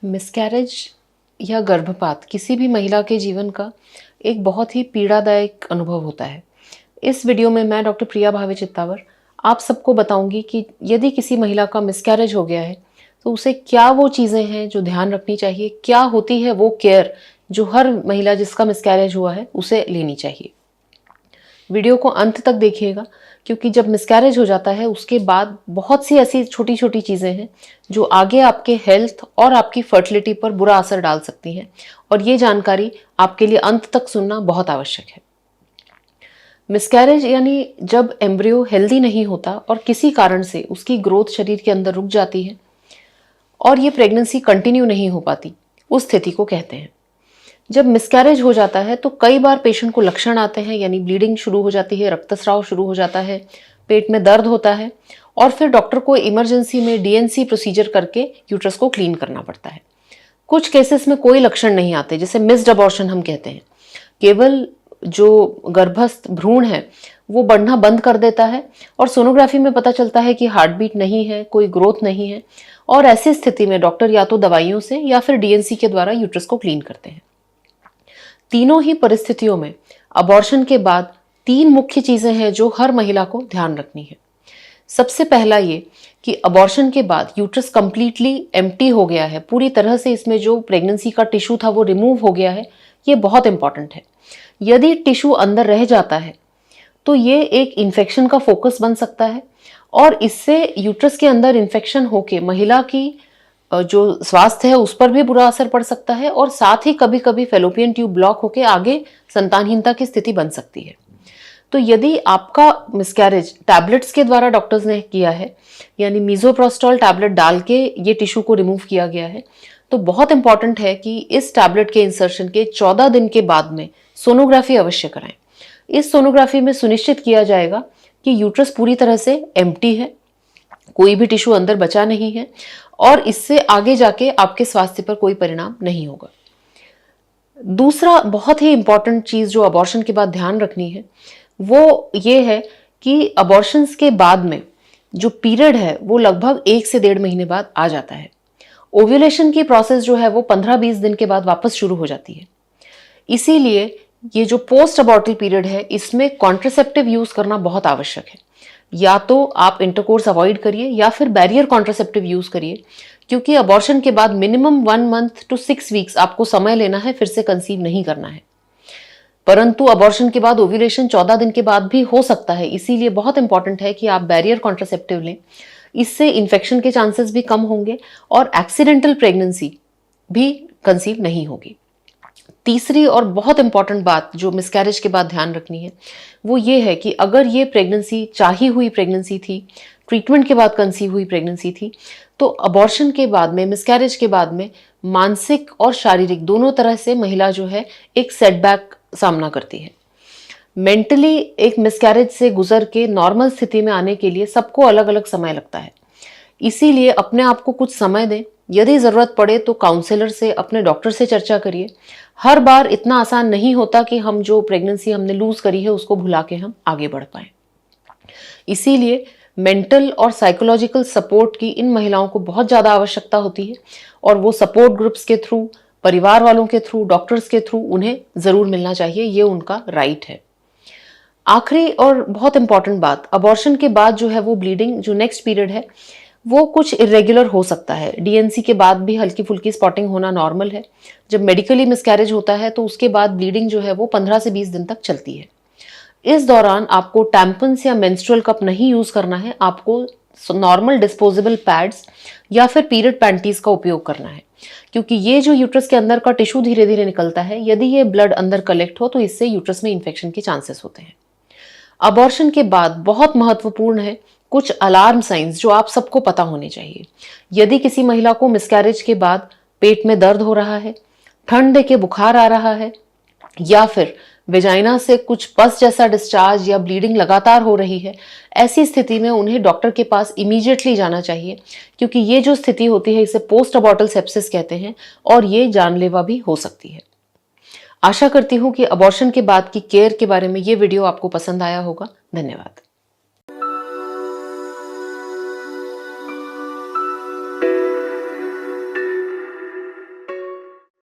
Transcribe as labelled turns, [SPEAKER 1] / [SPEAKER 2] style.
[SPEAKER 1] Miscarriage या गर्भपात किसी भी महिला के जीवन का एक बहुत ही पीड़ादायक अनुभव होता है। इस वीडियो में मैं डॉक्टर प्रिया भावे चित्तावर आप सबको बताऊंगी कि यदि किसी महिला का मिसकैरेज हो गया है तो उसे क्या वो चीज़ें हैं जो ध्यान रखनी चाहिए, क्या होती है वो केयर जो हर महिला जिसका मिसकैरेज हुआ है उसे लेनी चाहिए। वीडियो को अंत तक देखिएगा क्योंकि जब मिसकैरेज हो जाता है उसके बाद बहुत सी ऐसी छोटी छोटी चीज़ें हैं जो आगे आपके हेल्थ और आपकी फर्टिलिटी पर बुरा असर डाल सकती हैं, और ये जानकारी आपके लिए अंत तक सुनना बहुत आवश्यक है। मिसकैरेज यानी जब एम्ब्रियो हेल्दी नहीं होता और किसी कारण से उसकी ग्रोथ शरीर के अंदर रुक जाती है और ये प्रेगनेंसी कंटिन्यू नहीं हो पाती, उस स्थिति को कहते हैं। जब मिसकैरेज हो जाता है तो कई बार पेशेंट को लक्षण आते हैं, यानी ब्लीडिंग शुरू हो जाती है, रक्तस्राव शुरू हो जाता है, पेट में दर्द होता है और फिर डॉक्टर को इमरजेंसी में डीएनसी प्रोसीजर करके यूट्रस को क्लीन करना पड़ता है। कुछ केसेस में कोई लक्षण नहीं आते, जैसे मिस्ड अबॉर्शन हम कहते हैं। केवल जो गर्भस्थ भ्रूण है वो बढ़ना बंद कर देता है और सोनोग्राफी में पता चलता है कि हार्ट बीट नहीं है, कोई ग्रोथ नहीं है, और ऐसी स्थिति में डॉक्टर या तो दवाइयों से या फिर डीएनसी के द्वारा यूट्रस को क्लीन करते हैं। तीनों ही परिस्थितियों में अबॉर्शन के बाद तीन मुख्य चीजें हैं जो हर महिला को ध्यान रखनी है। सबसे पहला ये कि अबॉर्शन के बाद यूट्रस कंप्लीटली एम्प्टी हो गया है, पूरी तरह से इसमें जो प्रेगनेंसी का टिश्यू था वो रिमूव हो गया है। ये बहुत इंपॉर्टेंट है। यदि टिश्यू अंदर रह जाता है तो ये एक इन्फेक्शन का फोकस बन सकता है और इससे यूट्रस के अंदर इन्फेक्शन होके महिला की जो स्वास्थ्य है उस पर भी बुरा असर पड़ सकता है, और साथ ही कभी कभी फेलोपियन ट्यूब ब्लॉक होकर आगे संतानहीनता की स्थिति बन सकती है। तो यदि आपका मिसकैरेज टैबलेट्स के द्वारा डॉक्टर्स ने किया है, यानी मीजोप्रोस्टॉल टैबलेट डाल के ये टिश्यू को रिमूव किया गया है, तो बहुत इंपॉर्टेंट है कि इस टैबलेट के इंसर्शन के 14 दिन के बाद में सोनोग्राफी अवश्य कराएं। इस सोनोग्राफी में सुनिश्चित किया जाएगा कि यूट्रस पूरी तरह से एम्प्टी है, कोई भी टिश्यू अंदर बचा नहीं है और इससे आगे जाके आपके स्वास्थ्य पर कोई परिणाम नहीं होगा। दूसरा बहुत ही इंपॉर्टेंट चीज जो अबॉर्शन के बाद ध्यान रखनी है वो ये है कि अबॉर्शंस के बाद में जो पीरियड है वो लगभग 1 से 1.5 महीने बाद आ जाता है। ओव्यूलेशन की प्रोसेस जो है वो 15-20 दिन के बाद वापस शुरू हो जाती है। इसीलिए ये जो पोस्ट अबॉर्टल पीरियड है इसमें कॉन्ट्रासेप्टिव यूज करना बहुत आवश्यक है। या तो आप इंटरकोर्स अवॉइड करिए या फिर बैरियर कॉन्ट्रासेप्टिव यूज करिए, क्योंकि अबॉर्शन के बाद मिनिमम 1 मंथ टू 6 वीक्स आपको समय लेना है, फिर से कंसीव नहीं करना है। परंतु अबॉर्शन के बाद ओव्यूलेशन 14 दिन के बाद भी हो सकता है, इसीलिए बहुत इंपॉर्टेंट है कि आप बैरियर कॉन्ट्रासेप्टिव लें। इससे इन्फेक्शन के चांसेस भी कम होंगे और एक्सीडेंटल प्रेगनेंसी भी कंसीव नहीं होगी। तीसरी और बहुत इंपॉर्टेंट बात जो मिसकैरेज के बाद ध्यान रखनी है वो ये है कि अगर ये प्रेगनेंसी चाही हुई प्रेगनेंसी थी, ट्रीटमेंट के बाद कंसीव हुई प्रेगनेंसी थी, तो अबॉर्शन के बाद में, मिसकैरेज के बाद में मानसिक और शारीरिक दोनों तरह से महिला जो है एक सेटबैक सामना करती है। मेंटली एक मिसकैरेज से गुजर के नॉर्मल स्थिति में आने के लिए सबको अलग अलग समय लगता है। इसीलिए अपने आप को कुछ समय दें। यदि जरूरत पड़े तो काउंसलर से, अपने डॉक्टर से चर्चा करिए। हर बार इतना आसान नहीं होता कि हम जो प्रेगनेंसी हमने लूज करी है उसको भुला के हम आगे बढ़ पाएं। इसीलिए मेंटल और साइकोलॉजिकल सपोर्ट की इन महिलाओं को बहुत ज्यादा आवश्यकता होती है, और वो सपोर्ट ग्रुप्स के थ्रू, परिवार वालों के थ्रू, डॉक्टर्स के थ्रू उन्हें जरूर मिलना चाहिए। ये उनका राइट है। आखिरी और बहुत इंपॉर्टेंट बात, अबॉर्शन के बाद जो है वो ब्लीडिंग, जो नेक्स्ट पीरियड है वो कुछ इरेगुलर हो सकता है। डीएनसी के बाद भी हल्की फुल्की स्पॉटिंग होना नॉर्मल है। जब मेडिकली मिसकैरेज होता है तो उसके बाद ब्लीडिंग जो है वो 15 से 20 दिन तक चलती है। इस दौरान आपको टैम्पन्स या मेंस्ट्रुअल कप नहीं यूज करना है, आपको नॉर्मल डिस्पोजेबल पैड्स या फिर पीरियड पैंटीज का उपयोग करना है, क्योंकि ये जो यूट्रस के अंदर का टिश्यू धीरे धीरे निकलता है, यदि ये ब्लड अंदर कलेक्ट हो तो इससे यूट्रस में इन्फेक्शन के चांसेस होते हैं। अबॉर्शन के बाद बहुत महत्वपूर्ण है कुछ अलार्म साइंस जो आप सबको पता होने चाहिए। यदि किसी महिला को मिसकैरेज के बाद पेट में दर्द हो रहा है, ठंड के बुखार आ रहा है, या फिर वेजाइना से कुछ पस जैसा डिस्चार्ज या ब्लीडिंग लगातार हो रही है, ऐसी स्थिति में उन्हें डॉक्टर के पास इमीडिएटली जाना चाहिए, क्योंकि ये जो स्थिति होती है इसे पोस्ट अबॉर्टल सेप्सिस कहते हैं और ये जानलेवा भी हो सकती है। आशा करती हूँ कि अबॉर्शन के बाद की केयर के बारे में ये वीडियो आपको पसंद आया होगा। धन्यवाद।